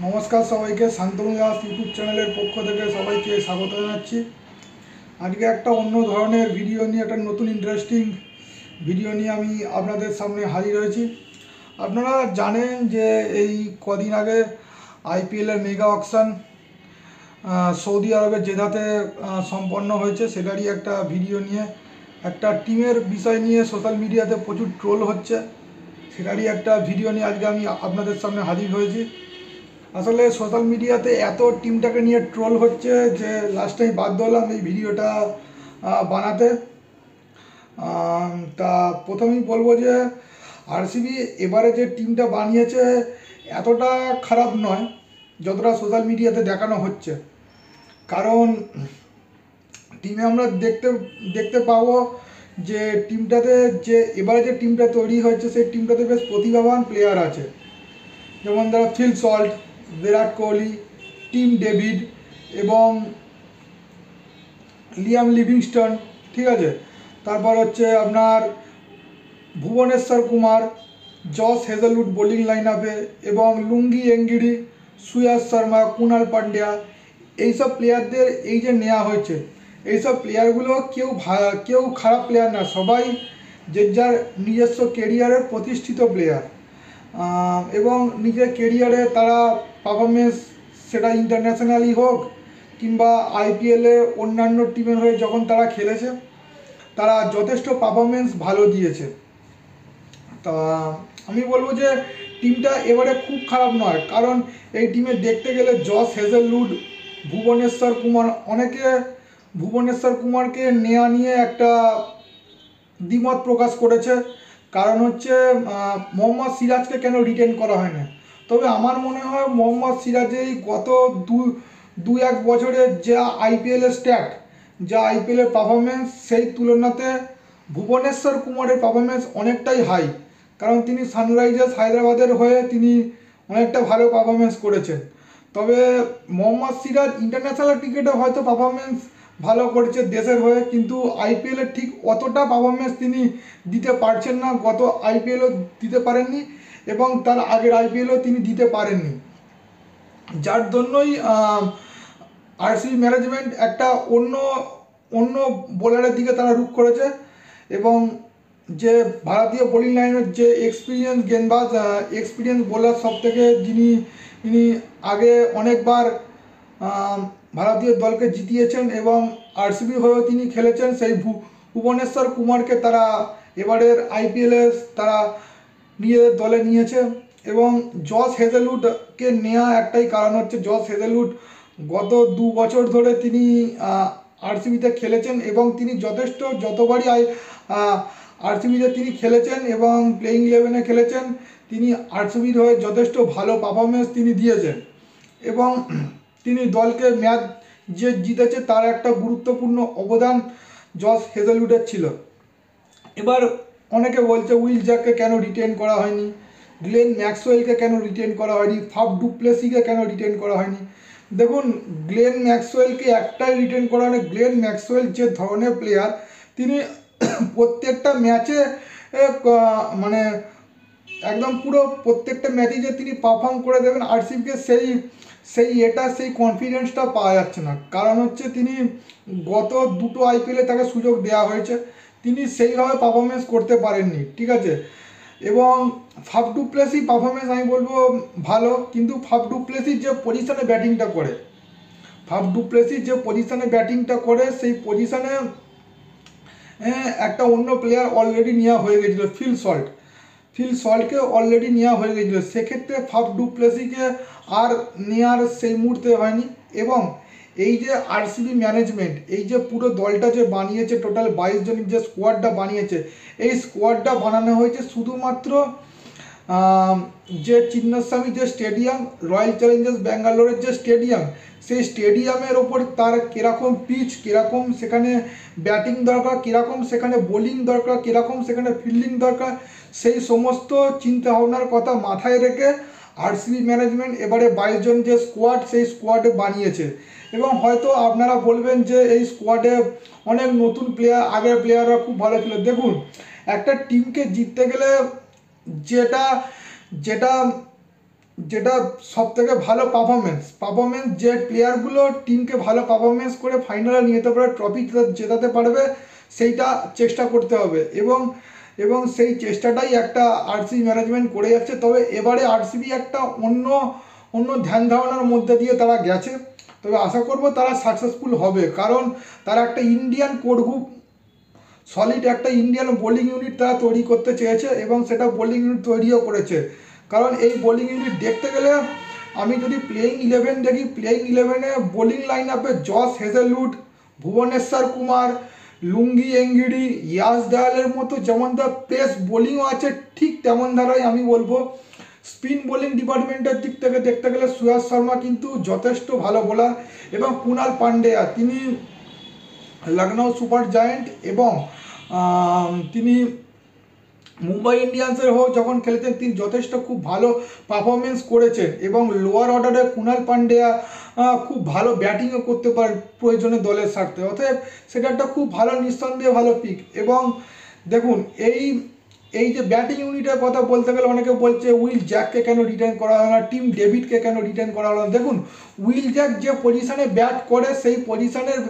নমস্কার সবাইকে, শান্তনু দাস ইউটিউব চ্যানেলের পক্ষ থেকে সবাইকে স্বাগত জানাচ্ছি। আজকে একটা অন্য ধরনের ভিডিও নিয়ে, একটা নতুন ইন্টারেস্টিং ভিডিও নিয়ে আমি আপনাদের সামনে হাজির হয়েছি। আপনারা জানেন যে এই কদিন আগে আইপিএলের মেগা অকশন সৌদি আরবের জেদাতে সম্পন্ন হয়েছে। সেটারই একটা ভিডিও নিয়ে, একটা টিমের বিষয় নিয়ে সোশ্যাল মিডিয়াতে প্রচুর ট্রোল হচ্ছে, সেটারই একটা ভিডিও নিয়ে আজকে আমি আপনাদের সামনে হাজির হয়েছি। আসলে সোশ্যাল মিডিয়াতে এত টিমটাকে নিয়ে ট্রোল হচ্ছে যে লাস্টে বাধ্য হলাম এই ভিডিওটা বানাতে। তা প্রথমেই বলবো যে আরসিবি এবারে যে টিমটা বানিয়েছে এতটা খারাপ নয় যতটা সোশ্যাল মিডিয়াতে দেখানো হচ্ছে। কারণ টিমে আমরা দেখতে পাবো যে টিমটাতে যে এবারে যে টিমটা তৈরি হয়েছে সেই টিমটাতে বেশ প্রতিভাবান প্লেয়ার আছে। যেমন ধরো Phil Salt, Virat Kohli, Tim David এবং লিয়াম লিভিংস্টন, ঠিক আছে। তারপর হচ্ছে আপনার Bhuvneshwar Kumar, Josh Hazlewood bowling line আপে, এবং লুঙ্গি এঙ্গিরি, সুয়াস শর্মা, কুনাল পান্ডিয়া, এইসব প্লেয়ারদের এই যে নেওয়া হয়েছে, এইসব প্লেয়ারগুলো কেউ খারাপ প্লেয়ার না, সবাই যে যার নিজস্ব কেরিয়ারের প্রতিষ্ঠিত প্লেয়ার এবং নিজের কেরিয়ারে তারা পারফরমেন্স, সেটা ইন্টারন্যাশনালি হোক কিংবা আইপিএলে অন্যান্য টিমের হয়ে যখন তারা খেলেছে তারা যথেষ্ট পারফরমেন্স ভালো দিয়েছে। তা আমি বলবো যে টিমটা এবারে খুব খারাপ নয়, কারণ এই টিমে দেখতে গেলে জস হেজলউড, ভুবনেশ্বর কুমার, অনেকে ভুবনেশ্বর কুমারকে নেওয়া নিয়ে একটা দ্বিমত প্রকাশ করেছে। কারণ হচ্ছে মোহাম্মদ সিরাজকে কেন রিটেন করা হয় না। তবে আমার মনে হয় মোহাম্মদ সিরাজের গত দু এক বছরের যা আইপিএলের স্ট্যাট, যা আইপিএলের পারফরমেন্স, সেই তুলনাতে ভুবনেশ্বর কুমারের পারফরমেন্স অনেকটাই হাই। কারণ তিনি সানরাইজার্স হায়দ্রাবাদের হয়ে তিনি অনেকটা ভালো পারফরমেন্স করেছেন। তবে মোহাম্মদ সিরাজ ইন্টারন্যাশনাল ক্রিকেটে হয়তো পারফরমেন্স ভালো করেছে দেশের হয়ে, কিন্তু আইপিএলে ঠিক অতটা পারফরমেন্স তিনি দিতে পারছেন না। গত আইপিএলও দিতে পারেননি এবং তার আগের আইপিএলও তিনি দিতে পারেননি, যার জন্যই আরসিবি ম্যানেজমেন্ট একটা অন্য বোলারের দিকে তারা রুখ করেছে। এবং যে ভারতীয় বোলিং লাইনের যে এক্সপিরিয়েন্স বোলার সব থেকে যিনি আগে অনেকবার ভারতীয় দলকে জিতিয়েছেন এবং আরসিবি হয়েও তিনি খেলেছেন, সেই ভুবনেশ্বর কুমারকে তারা এবারের আইপিএলে তারা নিজেদের দলে নিয়েছে। এবং জস হেজলউডকে নেওয়া একটাই কারণ হচ্ছে জস হেজলউড গত 2 বছর ধরে তিনি আরসিবিতে খেলেছেন এবং তিনি যতবারই আরসিবিতে তিনি খেলেছেন এবং প্লেইং 11-এ খেলেছেন, তিনি আরসিবির হয়ে যথেষ্ট ভালো পারফরমেন্স তিনি দিয়েছেন এবং তিনি দলকে ম্যাচ যে জিতেছে তার একটা গুরুত্বপূর্ণ অবদান জস হেজলউডের ছিল। এবার অনেকে বলছে উইল জ্যাককে কেন রিটেন করা হয়নি, গ্লেন ম্যাক্সওয়েলকে কেন রিটেন করা হয়নি, ফাফ ডু প্লেসিকে কেন রিটেন করা হয়নি। দেখুন, গ্লেন ম্যাক্সওয়েলকে একটাই রিটেন করা হয়নি। গ্লেন ম্যাক্সওয়েল যে ধরনের প্লেয়ার, তিনি প্রত্যেকটা ম্যাচে মানে একদম পুরো প্রত্যেকটা ম্যাচে যে তিনি পারফর্ম করে দেবেন, আরসিবিকে সেই কনফিডেন্সটা পাওয়া যাচ্ছে না। কারণ হচ্ছে তিনি গত 2টো আইপিএলে তাকে সুযোগ দেওয়া হয়েছে, তিনি সেইভাবে পারফরমেন্স করতে পারেননি, ঠিক আছে। এবং ফাফ ডু প্লেসি পারফরমেন্স আমি বলবো ভালো, কিন্তু ফাফ ডু প্লেসির যে পজিশনে ব্যাটিংটা করে সেই পজিশনে একটা অন্য প্লেয়ার অলরেডি নেওয়া হয়ে গেছিলো, ফিল সল্টকে অলরেডি নেওয়া হয়ে গেছিলো। সেক্ষেত্রে ফাফ ডু প্লেসিকে আর নেওয়ার সেই মুহূর্তে হয়নি। এবং এই যে আরসিবি ম্যানেজমেন্ট এই যে পুরো দলটা যে বানিয়েছে, টোটাল 22 জনের যে স্কোয়াডটা বানিয়েছে, এই স্কোয়াডটা বানানো হয়েছে শুধুমাত্র যে চিন্নাস্বামী যে স্টেডিয়াম, রয়্যাল চ্যালেঞ্জার্স ব্যাঙ্গালোরের যে স্টেডিয়াম, সেই স্টেডিয়ামের ওপর তার কীরকম পিচ, কীরকম সেখানে ব্যাটিং দরকার, কীরকম সেখানে বোলিং দরকার, কীরকম সেখানে ফিল্ডিং দরকার, সেই সমস্ত চিন্তাভাবনার কথা মাথায় রেখে আরসিবি ম্যানেজমেন্ট এবারে 22 জন যে স্কোয়াড, সেই স্কোয়াডে বানিয়েছে। এবং হয়তো আপনারা বলবেন যে এই স্কোয়াডে অনেক নতুন প্লেয়ার, আগের প্লেয়াররা খুব ভালো ছিল। দেখুন, একটা টিমকে জিততে গেলে যেটা যেটা সব থেকে ভালো পারফরমেন্স যে প্লেয়ারগুলো টিমকে ভালো পারফরমেন্স করে ফাইনালে নিয়ে যেতে পারে, ট্রফি জেতাতে পারবে, সেইটা চেষ্টা করতে হবে। এবং সেই চেষ্টাটাই একটা আরসিবি ম্যানেজমেন্ট করে যাচ্ছে। তবে এবারে আরসিবি একটা অন্য অন্য ধ্যান ধারণার মধ্যে দিয়ে তারা গেছে। তবে আশা করব তারা সাকসেসফুল হবে, কারণ তারা একটা ইন্ডিয়ান কোর গ্রুপ, সলিড একটা ইন্ডিয়ান বোলিং ইউনিট তারা তৈরি করতে চেয়েছে এবং সেটা বোলিং ইউনিট তৈরিও করেছে। কারণ এই বোলিং ইউনিট দেখতে গেলে আমি যদি প্লেইং 11 দেখি, প্লেইং 11-এ বোলিং লাইন আপে জস হেজেলউড, ভুবনেশ্বর কুমার, লুঙ্গি এঙ্গিডি, ইয়াস দয়ালের মতো যেমন তার পেস বোলিংও আছে, ঠিক তেমন ধারাই আমি বলবো স্পিন বোলিং ডিপার্টমেন্টের দিক থেকে দেখতে গেলে সুয়াস শর্মা কিন্তু যথেষ্ট ভালো বোলার। এবং কুনাল পান্ডেয়া, তিনি লখনৌ সুপার জায়েন্ট এবং তিনি মুম্বাই ইন্ডিয়ান্সের হয়ে যখন খেলেছেন তিনি যথেষ্ট খুব ভালো পারফরমেন্স করেছেন। এবং লোয়ার অর্ডারে কুনাল পান্ডেয়া খুব ভালো ব্যাটিংও করতে পারে প্রয়োজনে দলের স্বার্থে, অতএব সেটা একটা খুব ভালো, নিঃসন্দেহে ভালো পিক। এবং দেখুন এই যে ব্যাটিং ইউনিটের কথা বলতে গেলে অনেকে বলছে উইল জ্যাককে কেন রিটার্ন করা হলো না, টিম ডেভিডকে কেন রিটার্ন করা হলো না। দেখুন, উইল জ্যাক যে পজিশনে ব্যাট করে সেই পজিশনের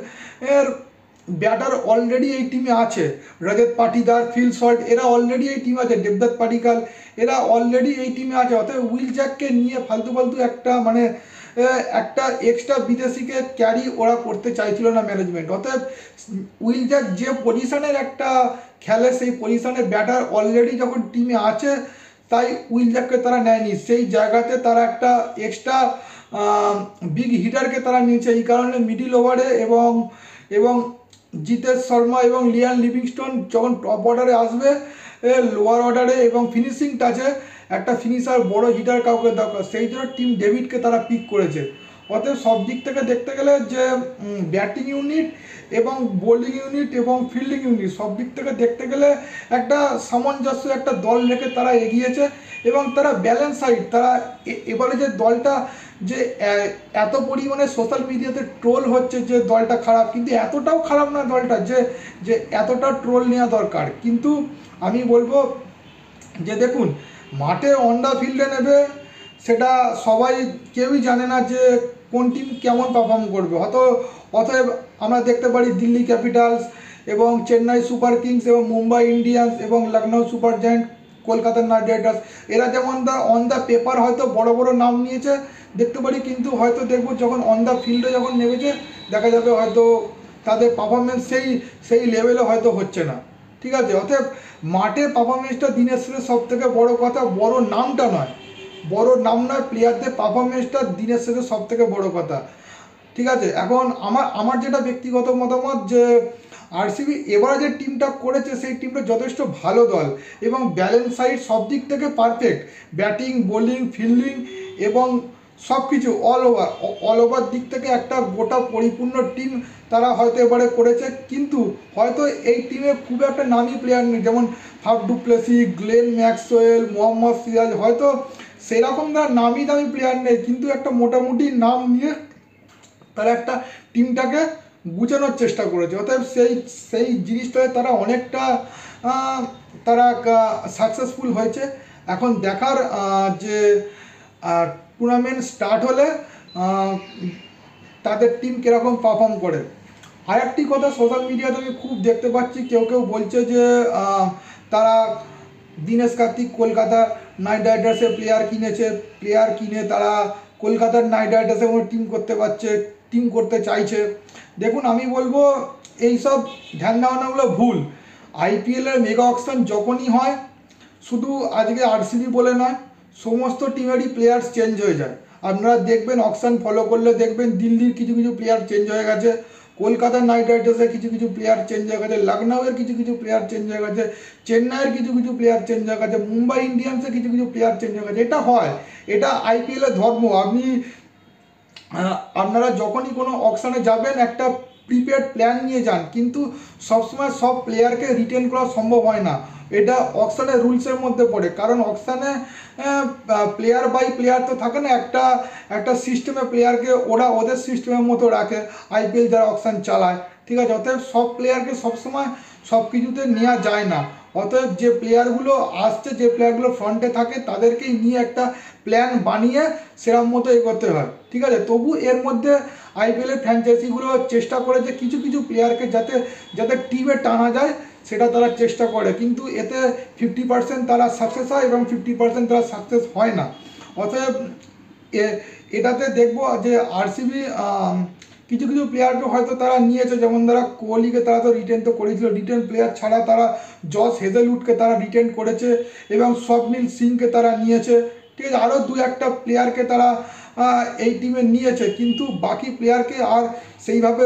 ব্যাটার অলরেডি এই টিমে আছে। রজত পাটিদার, ফিল শর্ট, এরা অলরেডি এই টিমে আছে। দেবদত্ত পাডিক্কাল, এরা অলরেডি এই টিমে আছে। অতএব উইল জ্যাককে নিয়ে ফালতু একটা মানে একটা এক্সট্রা বিদেশিকে ক্যারি ওরা করতে চাইছিল না ম্যানেজমেন্ট। অতএব উইল জ্যাক যে পজিশনের একটা খেলে সেই পজিশনের ব্যাটার অলরেডি যখন টিমে আছে, তাই উইল জ্যাককে তারা নেয়নি। সেই জায়গাতে তারা একটা এক্সট্রা বিগ হিটারকে তারা নিয়েছে। এই কারণে মিডিল ওভারে এবং জিতেশ শর্মা এবং লিয়ান লিভিংস্টোন যখন টপ অর্ডারে আসবে, লোয়ার অর্ডারে এবং ফিনিশিং টাচে একটা ফিনিশার, বড় হিটার কাউকে দরকার, সেই জন্য টিম ডেভিডকে তারা পিক করেছে। অতএব সব দিক থেকে দেখতে গেলে যে ব্যাটিং ইউনিট এবং বোলিং ইউনিট এবং ফিল্ডিং ইউনিট সব দিক থেকে দেখতে গেলে একটা সামঞ্জস্য একটা দল রেখে তারা এগিয়েছে এবং তারা ব্যালেন্স সাইড। তারা এবারে যে দলটা যে এত পরিমাণে সোশ্যাল মিডিয়াতে ট্রোল হচ্ছে যে দলটা খারাপ, কিন্তু এতটাও খারাপ না দলটা যে এতটা ট্রোল নেওয়া দরকার। কিন্তু আমি বলবো যে দেখুন, মাঠে অন দ্য ফিল্ডে নেবে সেটা সবাই কেউই জানে না যে কোন টিম কেমন পারফর্ম করবে। অতএব আমরা দেখতে পারি দিল্লি ক্যাপিটালস এবং চেন্নাই সুপার কিংস এবং মুম্বাই ইন্ডিয়ান্স এবং Lucknow super giant, Kolkata night Riders, এরা যেমন অন দ্য পেপার হয়তো বড় বড় নাম নিয়েছে দেখতে পারি, কিন্তু হয়তো দেখবো যখন অন দ্য ফিল্ডে যখন নেমেছে দেখা যাবে হয়তো তাদের পারফরমেন্স সেই লেভেলে হয়তো হচ্ছে না। ঠিক আছে, অতএব মাঠে পারফরমেন্সটা দিনের শেষে সব থেকে বড় কথা, বড় নামটা নয়, প্লেয়ারদের পারফরমেন্সটা দিনের শেষে সব থেকে বড় কথা। ঠিক আছে, এখন আমার যেটা ব্যক্তিগত মতামত যে আরসিবি এবারে যে টিমটা করেছে সেই টিমটা যথেষ্ট ভালো দল এবং ব্যালেন্স সাইড সব দিক থেকে পারফেক্ট, ব্যাটিং, বোলিং, ফিল্ডিং এবং সব কিছু অল ওভার দিক থেকে একটা গোটা পরিপূর্ণ টিম তারা হয়তো এবারে করেছে। কিন্তু হয়তো এই টিমে খুব একটা নামি প্লেয়ার নেই, যেমন Faf du Plessis, Glenn Maxwell, Mohammad Siraj, হয়তো সেরকম তারা নামি দামি প্লেয়ার নেই, কিন্তু একটা মোটামুটি নাম নিয়ে তারা একটা টিমটাকে গুছানোর চেষ্টা করেছে। অতএব সেই জিনিসটায় তারা অনেকটা তারা সাকসেসফুল হয়েছে। এখন দেখার যে টুর্নামেন্ট স্টার্ট হলে তাদের টিম কীরকম পারফর্ম করে। আর একটি কথা সোশ্যাল মিডিয়াতে আমি খুব দেখতে পাচ্ছি, কেউ বলছে যে তারা দীনেশ কার্তিক কলকাতা নাইট রাইডার্সের প্লেয়ার কিনে তারা কলকাতার নাইট রাইডার্সের মধ্যে টিম করতে চাইছে। দেখুন, আমি বলবো এইসব ধ্যান ধারণাগুলো ভুল। আইপিএলের মেগা অকশন যখনই হয়, শুধু আজকে আরসিবি বলে নয়, সমস্ত টিমেরই প্লেয়ার্স চেঞ্জ হয়ে যায়। আপনারা দেখবেন, অকশন ফলো করলে দেখবেন দিল্লির কিছু প্লেয়ার চেঞ্জ হয়ে গেছে, কলকাতার নাইট রাইডার্সের কিছু প্লেয়ার চেঞ্জ হয়ে গেছে, লখনৌয়ের কিছু প্লেয়ার চেঞ্জ হয়ে গেছে, চেন্নাইয়ের কিছু প্লেয়ার চেঞ্জ হয়ে গেছে, মুম্বাই ইন্ডিয়ান্সের কিছু প্লেয়ার চেঞ্জ হয়ে গেছে। এটা হয়, এটা আইপিএলের ধর্ম। আপনারা যখনই কোনো অকশনে যাবেন একটা প্রিপেড প্ল্যান নিয়ে যান, কিন্তু সবসময় সব প্লেয়ারকে রিটেন করা সম্ভব হয় না। এটা অকশনের রুলসের মধ্যে পড়ে, কারণ অকশনে প্লেয়ার বাই প্লেয়ার তো থাকে না, একটা সিস্টেমে প্লেয়ারকে ওরা ওদের সিস্টেমের মতো রাখে আইপিএল যারা অকশন চালায়। ঠিক আছে, অতএব সব প্লেয়ারকে সবসময় সব কিছুতে নেওয়া যায় না। অতএব যে প্লেয়ারগুলো আসছে, যে প্লেয়ারগুলো ফ্রন্টে থাকে তাদেরকেই নিয়ে একটা প্ল্যান বানিয়ে সেরকম মতো এগোতে হয়, ঠিক আছে। তবু এর মধ্যে আইপিএলের ফ্র্যাঞ্চাইজিগুলো চেষ্টা করে যে কিছু কিছু প্লেয়ারকে যাতে যাতে টিমে টানা যায় সেটা তারা চেষ্টা করে, কিন্তু এতে 50% তারা সাকসেস হয় এবং 50% তারা সাকসেস হয় না। অতএব এটাতে দেখবো যে আরসিবি কিছু কিছু প্লেয়ারকে হয়তো তারা নিয়েছে, যেমন তারা কোহলিকে তারা তো রিটেন তো করেছিল, রিটেন প্লেয়ার ছাড়া তারা জস হেজেলউডকে তারা রিটেন করেছে এবং স্বপ্নিল সিংকে তারা নিয়েছে, ঠিক আছে। আরও দু একটা প্লেয়ারকে তারা এই টিমে নিয়েছে, কিন্তু বাকি প্লেয়ারকে আর সেইভাবে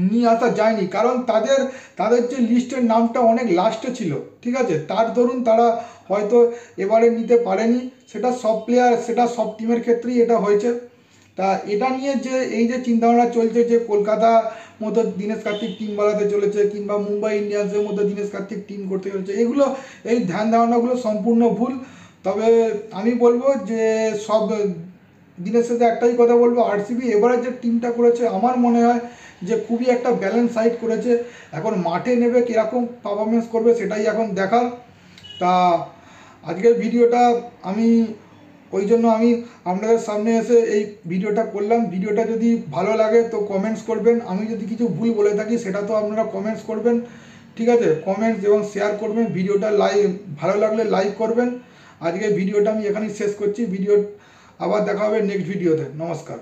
নিয়ে আসা যায়নি, কারণ তাদের তাদের যে লিস্টের নামটা অনেক লাস্টে ছিল, ঠিক আছে। তার দরুন তারা হয়তো এবারে নিতে পারেনি, সেটা সব প্লেয়ার, সেটা সব টিমের ক্ষেত্রেই এটা হয়েছে। তা এটা নিয়ে যে এই যে চিন্তাভাবনা চলছে যে কলকাতা মতো দীনেশ কার্তিক টিম বানাতে চলেছে, কিংবা মুম্বাই ইন্ডিয়ান্সের মতো দীনেশ কার্তিক টিম করতে চলেছে, এগুলো এই ধ্যান ধারণাগুলো সম্পূর্ণ ভুল। তবে আমি বলবো যে সব দিনের সাথে একটাই কথা বলবো, আরসিবি এবারে যে টিমটা করেছে আমার মনে হয় যে খুবই একটা ব্যালেন্স সাইড করেছে। এখন মাঠে নেবে কীরকম পারফরমেন্স করবে সেটাই এখন দেখার। তা আজকের ভিডিওটা আমি ওই জন্য আমি আপনাদের সামনে এসে এই ভিডিওটা করলাম। ভিডিওটা যদি ভালো লাগে তো কমেন্টস করবেন, আমি যদি কিছু ভুল বলে থাকি সেটা তো আপনারা কমেন্টস করবেন, ঠিক আছে। কমেন্টস এবং শেয়ার করবেন, ভিডিওটা ভালো লাগলে লাইক করবেন। আজকে ভিডিওটা আমি এখানেই শেষ করছি। আবার দেখা হবে নেক্সট ভিডিওতে। নমস্কার।